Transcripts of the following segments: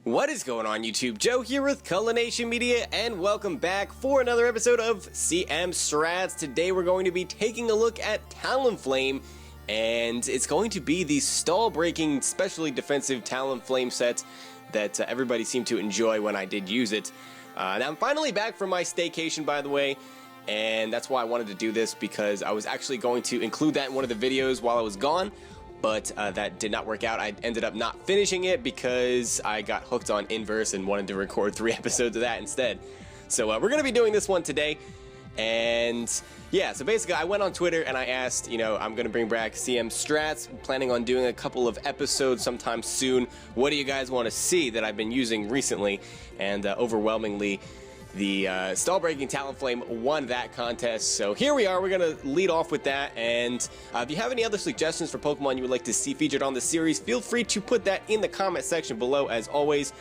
What is going on YouTube? Joe here with Culination Media and welcome back for another episode of CM Strats. Today we're going to be taking a look at Talonflame and it's going to be the Stallbreaking specially defensive Talonflame set that everybody seemed to enjoy when I did use it. Now I'm finally back from my staycation, by the way, and that's why I wanted to do this, because I was actually going to include that in one of the videos while I was gone. But that did not work out. I ended up not finishing it because I got hooked on Inverse and wanted to record 3 episodes of that instead. So we're going to be doing this one today. And yeah, so basically I went on Twitter and I asked, I'm going to bring back CM Strats, planning on doing a couple of episodes sometime soon. What do you guys want to see that I've been using recently? And overwhelmingly, the Stallbreaking Talonflame won that contest, so here we are. We're going to lead off with that, and if you have any other suggestions for Pokemon you would like to see featured on the series, feel free to put that in the comment section below, as always,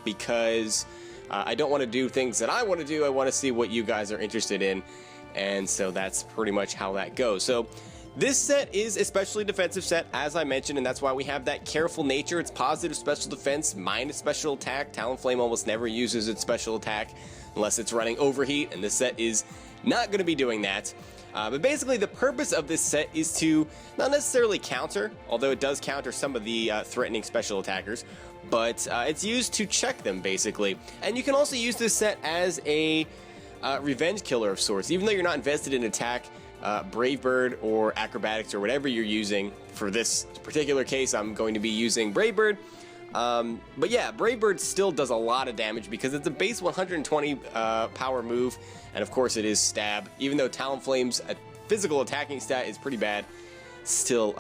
because I don't want to do things that I want to do. I want to see what you guys are interested in, and so that's pretty much how that goes. So this set is a specially defensive set, as I mentioned, and that's why we have that careful nature. It's positive special defense, minus special attack. Talonflame almost never uses its special attack unless it's running Overheat, and this set is not going to be doing that. But basically, the purpose of this set is to not necessarily counter, although it does counter some of the threatening special attackers, but it's used to check them, basically. And you can also use this set as a revenge killer of sorts. Even though you're not invested in attack, Brave Bird or Acrobatics or whatever you're using, for this particular case I'm going to be using Brave Bird. But yeah, Brave Bird still does a lot of damage because it's a base 120 power move, and of course it is stab. Even though Talonflame's physical attacking stat is pretty bad, still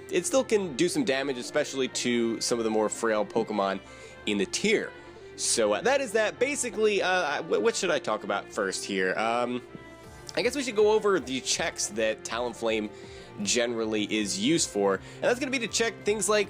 it still can do some damage, especially to some of the more frail Pokemon in the tier. So that is that. Basically, what should I talk about first here? I guess we should go over the checks that Talonflame generally is used for, and that's going to be to check things like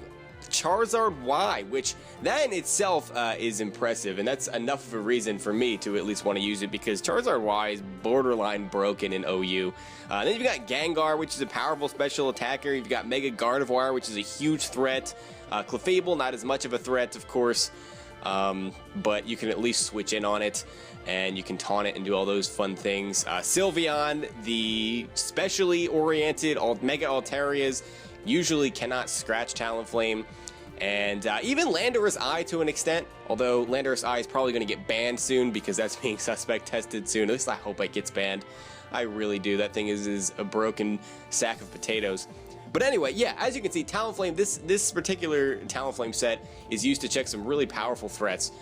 Charizard Y, which that in itself is impressive, and that's enough of a reason for me to at least want to use it, because Charizard Y is borderline broken in OU. Then you've got Gengar, which is a powerful special attacker. You've got Mega Gardevoir, which is a huge threat. Clefable, not as much of a threat, of course, but you can at least switch in on it, and you can taunt it and do all those fun things. Sylveon, the specially oriented Mega Altarias, usually cannot scratch Talonflame, and even Landorus Eye to an extent, although Landorus Eye is probably going to get banned soon because that's being suspect tested soon. At least I hope it gets banned. I really do. That thing is a broken sack of potatoes. But anyway, yeah, as you can see, Talonflame, this particular Talonflame set is used to check some really powerful threats,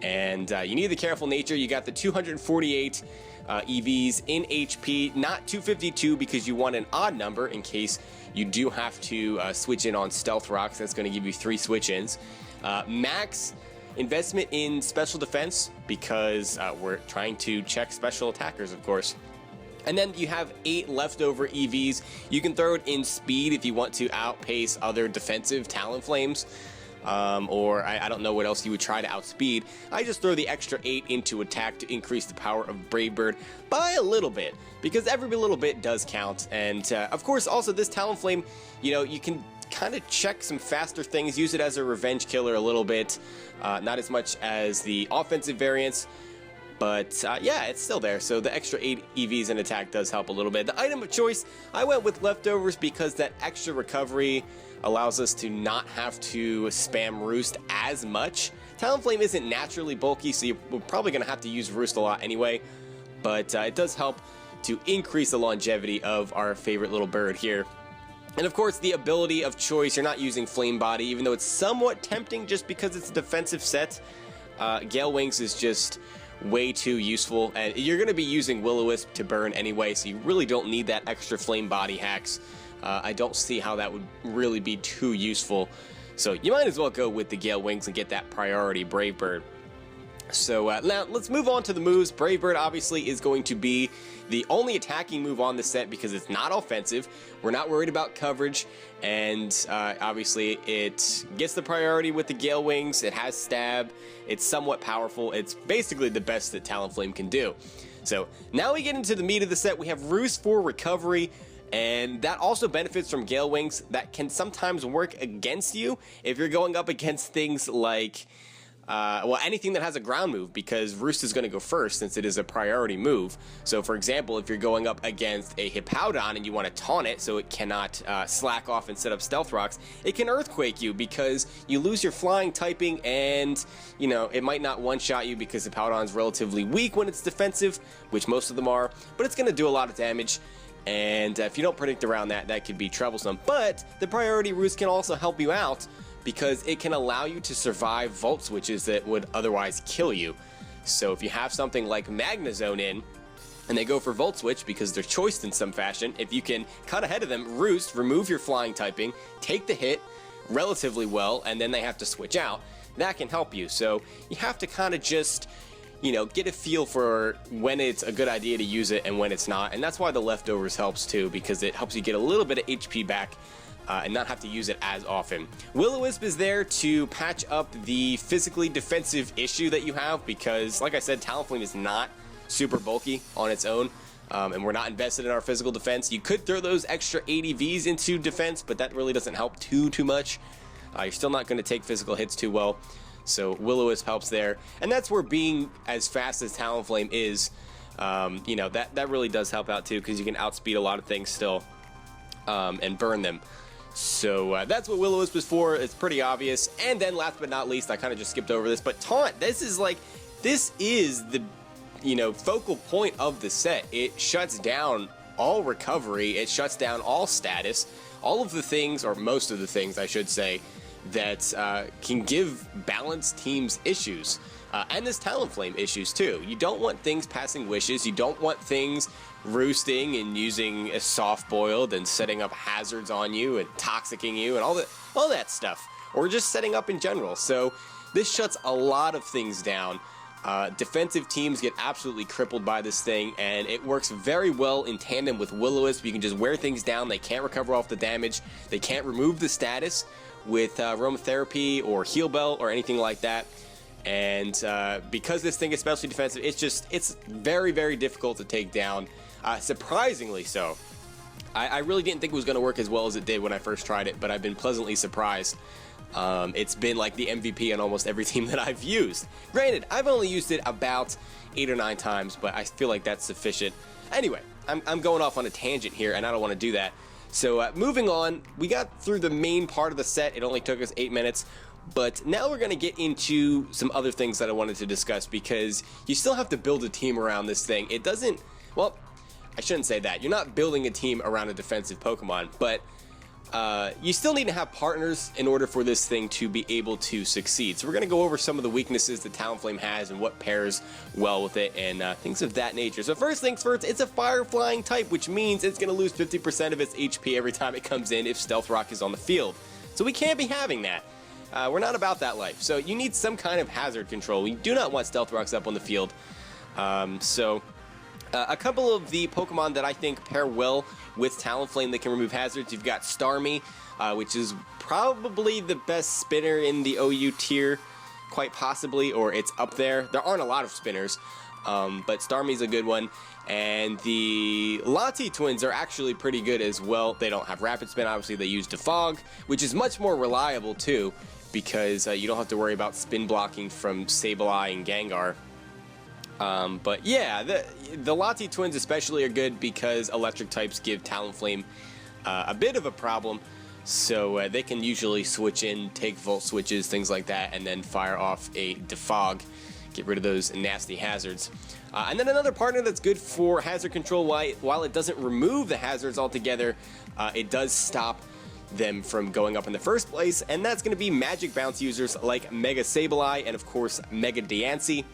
and you need the careful nature. You got the 248 EVs in HP, not 252 because you want an odd number in case you do have to switch in on Stealth Rocks. That's going to give you 3 switch-ins. Max investment in special defense because we're trying to check special attackers, of course. And then you have 8 leftover EVs. You can throw it in speed if you want to outpace other defensive Talonflames. Or I don't know what else you would try to outspeed. I just throw the extra 8 into attack to increase the power of Brave Bird by a little bit, because every little bit does count. And of course, also this Talonflame, you can kind of check some faster things, use it as a revenge killer a little bit, not as much as the offensive variants. But yeah, it's still there, so the extra 8 EVs in attack does help a little bit. The item of choice, I went with Leftovers because that extra recovery allows us to not have to spam Roost as much. Talonflame isn't naturally bulky, so we're probably going to have to use Roost a lot anyway, but it does help to increase the longevity of our favorite little bird here. And of course, the ability of choice, you're not using Flame Body, even though it's somewhat tempting just because it's a defensive set. Gale Wings is just way too useful, and you're going to be using Will-O-Wisp to burn anyway, so you really don't need that extra Flame Body hacks. I don't see how that would really be too useful, so you might as well go with the Gale Wings and get that priority Brave Bird. So now let's move on to the moves. Brave Bird obviously is going to be the only attacking move on the set because it's not offensive. We're not worried about coverage, and obviously it gets the priority with the Gale Wings. It has stab. It's somewhat powerful. It's basically the best that Talonflame can do. So now we get into the meat of the set. We have Roost for recovery, and that also benefits from Gale Wings. That can sometimes work against you if you're going up against things like well, anything that has a ground move, because Roost is going to go first since it is a priority move. So, for example, if you're going up against a Hippowdon and you want to taunt it so it cannot slack off and set up Stealth Rocks, it can Earthquake you because you lose your flying typing and, you know, it might not one-shot you because Hippowdon's relatively weak when it's defensive, which most of them are, but it's going to do a lot of damage. And if you don't predict around that, that could be troublesome. But the priority Roost can also help you out because it can allow you to survive Volt Switches that would otherwise kill you. So if you have something like Magna Zone in, and they go for Volt Switch because they're choiced in some fashion, if you can cut ahead of them, Roost, remove your flying typing, take the hit relatively well, and then they have to switch out, that can help you. So you have to kind of just, you know, get a feel for when it's a good idea to use it and when it's not. And that's why the Leftovers helps too, because it helps you get a little bit of HP back and not have to use it as often. Will-O-Wisp is there to patch up the physically defensive issue that you have because, like I said, Talonflame is not super bulky on its own, and we're not invested in our physical defense. You could throw those extra ADVs into defense, but that really doesn't help too much. You're still not going to take physical hits too well, so Will-O-Wisp helps there. And that's where being as fast as Talonflame is, you know, that really does help out too, because you can outspeed a lot of things still and burn them. So that's what Will-O-Wisp is for. It's pretty obvious. And then last but not least, I kind of just skipped over this, but Taunt. This is the, you know, focal point of the set. It shuts down all recovery. It shuts down all status. All of the things, or most of the things, I should say, that can give balanced teams issues. And this Talonflame issues too. You don't want things passing wishes. You don't want things roosting and using a soft boiled and setting up hazards on you and toxicking you and all that stuff, or just setting up in general. So this shuts a lot of things down. Defensive teams get absolutely crippled by this thing, and it works very well in tandem with Will-O-Wisp. You can just wear things down. They can't recover off the damage. They can't remove the status with Aromatherapy or Heal Bell or anything like that. And because this thing is especially defensive, it's very, very difficult to take down. Surprisingly so. I really didn't think it was going to work as well as it did when I first tried it, but I've been pleasantly surprised. It's been like the MVP on almost every team that I've used. Granted, I've only used it about 8 or 9 times, but I feel like that's sufficient. Anyway, I'm going off on a tangent here, and I don't want to do that. So moving on, we got through the main part of the set. It only took us 8 minutes. But now we're going to get into some other things that I wanted to discuss, because you still have to build a team around this thing. It doesn't, well, I shouldn't say that. You're not building a team around a defensive Pokemon, but you still need to have partners in order for this thing to be able to succeed. So we're going to go over some of the weaknesses that Talonflame has and what pairs well with it and things of that nature. So first things first, it's a Fire Flying type, which means it's going to lose 50% of its HP every time it comes in if Stealth Rock is on the field. So we can't be having that. We're not about that life. So you need some kind of hazard control. We do not want Stealth Rocks up on the field. A couple of the Pokemon that I think pair well with Talonflame that can remove hazards, you've got Starmie, which is probably the best spinner in the OU tier, quite possibly, or it's up there. There aren't a lot of spinners, but Starmie's a good one. And the Lati twins are actually pretty good as well. They don't have Rapid Spin, obviously they use Defog, which is much more reliable too, because you don't have to worry about spin blocking from Sableye and Gengar. But yeah, the Lati twins especially are good because electric types give Talonflame a bit of a problem. So they can usually switch in, take Volt Switches, things like that, and then fire off a Defog, get rid of those nasty hazards. And then another partner that's good for hazard control, while it doesn't remove the hazards altogether, it does stop them from going up in the first place, and that's going to be Magic Bounce users like Mega Sableye and of course Mega Diancie.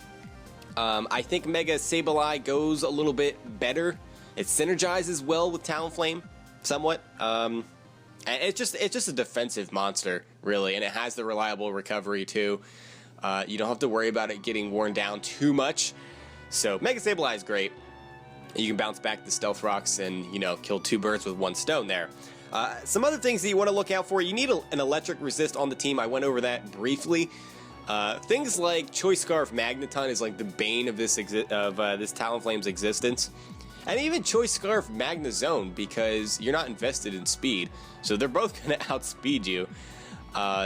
I think Mega Sableye goes a little bit better. It synergizes well with Talonflame, somewhat. And it's just a defensive monster, really, and it has the reliable recovery too. You don't have to worry about it getting worn down too much. So Mega Sableye is great. You can bounce back the Stealth Rocks and, you know, kill 2 birds with 1 stone there. Some other things that you want to look out for, you need an electric resist on the team. I went over that briefly. Things like Choice Scarf Magneton is like the bane of this Talonflame's existence. And even Choice Scarf Magnezone, because you're not invested in speed. So they're both going to outspeed you.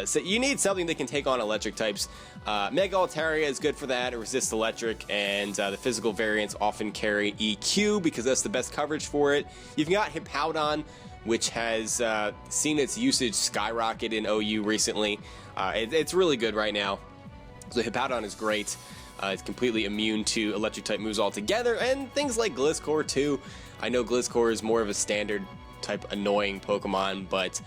So you need something that can take on electric types. Mega Altaria is good for that. It resists electric, and the physical variants often carry EQ because that's the best coverage for it. You've got Hippowdon, which has seen its usage skyrocket in OU recently. It's really good right now. So Hippowdon is great. It's completely immune to electric type moves altogether, and things like Gliscor too. I know Gliscor is more of a standard type annoying Pokemon, but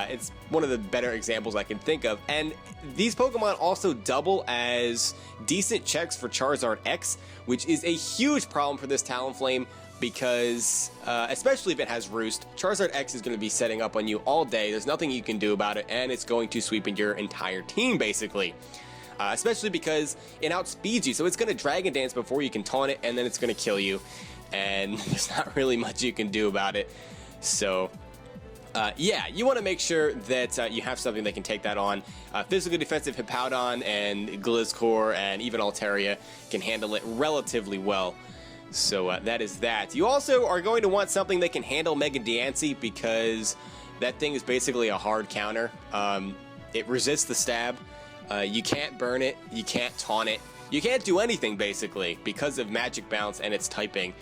it's one of the better examples I can think of. And these Pokemon also double as decent checks for Charizard X, which is a huge problem for this Talonflame because, especially if it has Roost, Charizard X is going to be setting up on you all day. There's nothing you can do about it, and it's going to sweep in your entire team, basically. Especially because it outspeeds you, so it's going to Dragon Dance before you can taunt it, and then it's going to kill you, and there's not really much you can do about it. So, yeah, you want to make sure that you have something that can take that on. Physically defensive Hippowdon and Gliscor and even Altaria can handle it relatively well. So that is that. You also are going to want something that can handle Mega Diancie because that thing is basically a hard counter. It resists the stab. You can't burn it, you can't taunt it, you can't do anything basically because of Magic Bounce and its typing.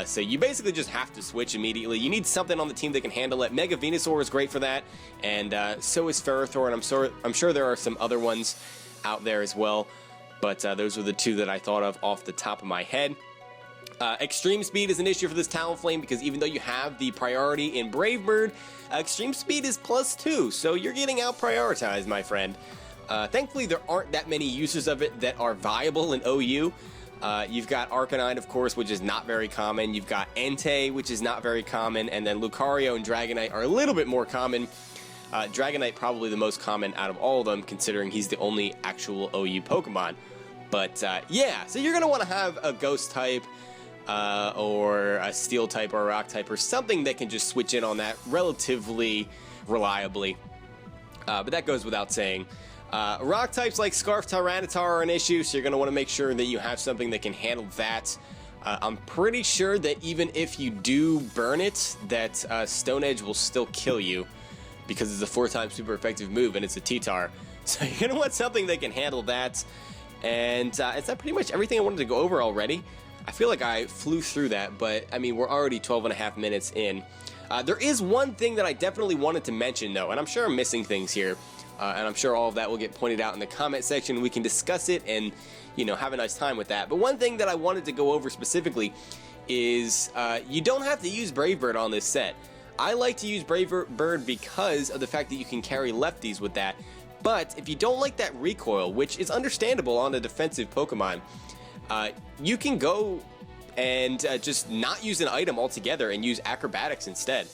So you basically just have to switch immediately. You need something on the team that can handle it. Mega Venusaur is great for that, and so is Ferrothor, and I'm sure there are some other ones out there as well, but those were the two that I thought of off the top of my head. Extreme Speed is an issue for this Talonflame because even though you have the priority in Brave Bird, Extreme Speed is +2, so you're getting out prioritized, my friend. Thankfully, there aren't that many uses of it that are viable in OU. You've got Arcanine, of course, which is not very common. You've got Entei, which is not very common. And then Lucario and Dragonite are a little bit more common. Dragonite probably the most common out of all of them, considering he's the only actual OU Pokemon. But, yeah, so you're going to want to have a Ghost type, or a Steel type, or a Rock type, or something that can just switch in on that relatively reliably. But that goes without saying. Rock types like Scarf Tyranitar are an issue, so you're going to want to make sure that you have something that can handle that. I'm pretty sure that even if you do burn it, that Stone Edge will still kill you because it's a 4-time super effective move and it's a T-Tar. So you're going to want something that can handle that. And is that pretty much everything I wanted to go over already? I feel like I flew through that, but I mean, we're already 12 and a half minutes in. There is one thing that I definitely wanted to mention though, and I'm sure I'm missing things here. And I'm sure all of that will get pointed out in the comment section. We can discuss it and, you know, have a nice time with that. But one thing that I wanted to go over specifically is you don't have to use Brave Bird on this set. I like to use Brave Bird because of the fact that you can carry lefties with that. But if you don't like that recoil, which is understandable on a defensive Pokemon, you can go and just not use an item altogether and use Acrobatics instead.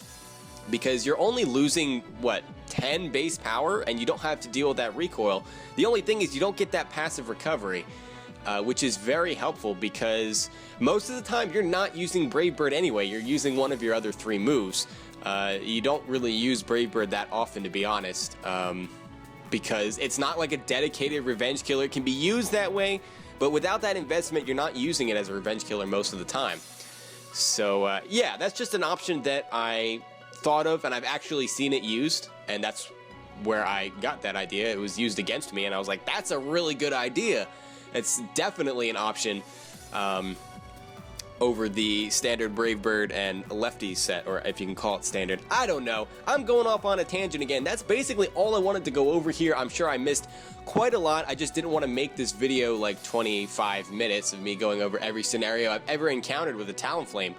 Because you're only losing, what, 10 base power, and you don't have to deal with that recoil. The only thing is you don't get that passive recovery, which is very helpful because most of the time you're not using Brave Bird anyway. You're using one of your other 3 moves. You don't really use Brave Bird that often, to be honest, because it's not like a dedicated revenge killer. It can be used that way, but without that investment, you're not using it as a revenge killer most of the time. So, yeah, that's just an option that I thought of, and I've actually seen it used, and that's where I got that idea. It was used against me, and I was like, that's a really good idea. It's definitely an option over the standard Brave Bird and Lefties set, or if you can call it standard. I don't know. I'm going off on a tangent again. That's basically all I wanted to go over here. I'm sure I missed quite a lot. I just didn't want to make this video like 25 minutes of me going over every scenario I've ever encountered with a Talonflame.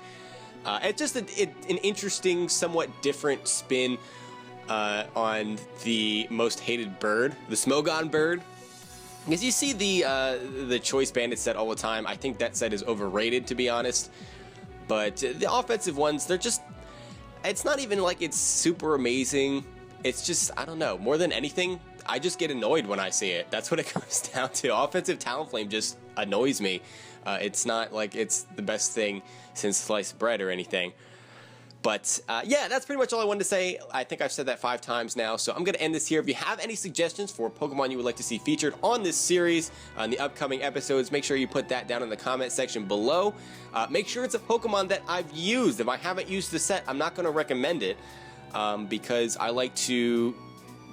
It's just an interesting, somewhat different spin on the most hated bird, the Smogon bird. Because you see the Choice Bandit set all the time. I think that set is overrated, to be honest. But the offensive ones, they're just... It's not even like it's super amazing. It's just, I don't know, more than anything, I just get annoyed when I see it. That's what it comes down to. Offensive Talonflame just annoys me. It's not like it's the best thing since sliced bread or anything. But, yeah, that's pretty much all I wanted to say. I think I've said that 5 times now, so I'm going to end this here. If you have any suggestions for Pokemon you would like to see featured on this series, on the upcoming episodes, make sure you put that down in the comment section below. Make sure it's a Pokemon that I've used. If I haven't used the set, I'm not going to recommend it, because I like to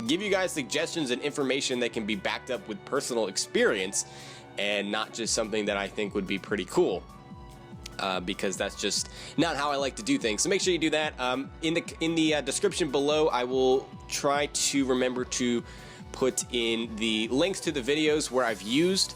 give you guys suggestions and information that can be backed up with personal experience and not just something that I think would be pretty cool. Because that's just not how I like to do things. So make sure you do that. In the description below, I will try to remember to put in the links to the videos where I've used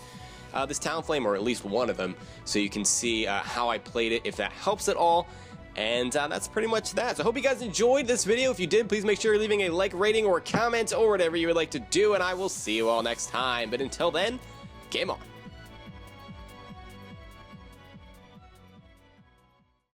this Talonflame, or at least one of them, so you can see how I played it, if that helps at all. And that's pretty much that. So I hope you guys enjoyed this video. If you did, please make sure you're leaving a like, rating, or a comment, or whatever you would like to do, and I will see you all next time. But until then, game on.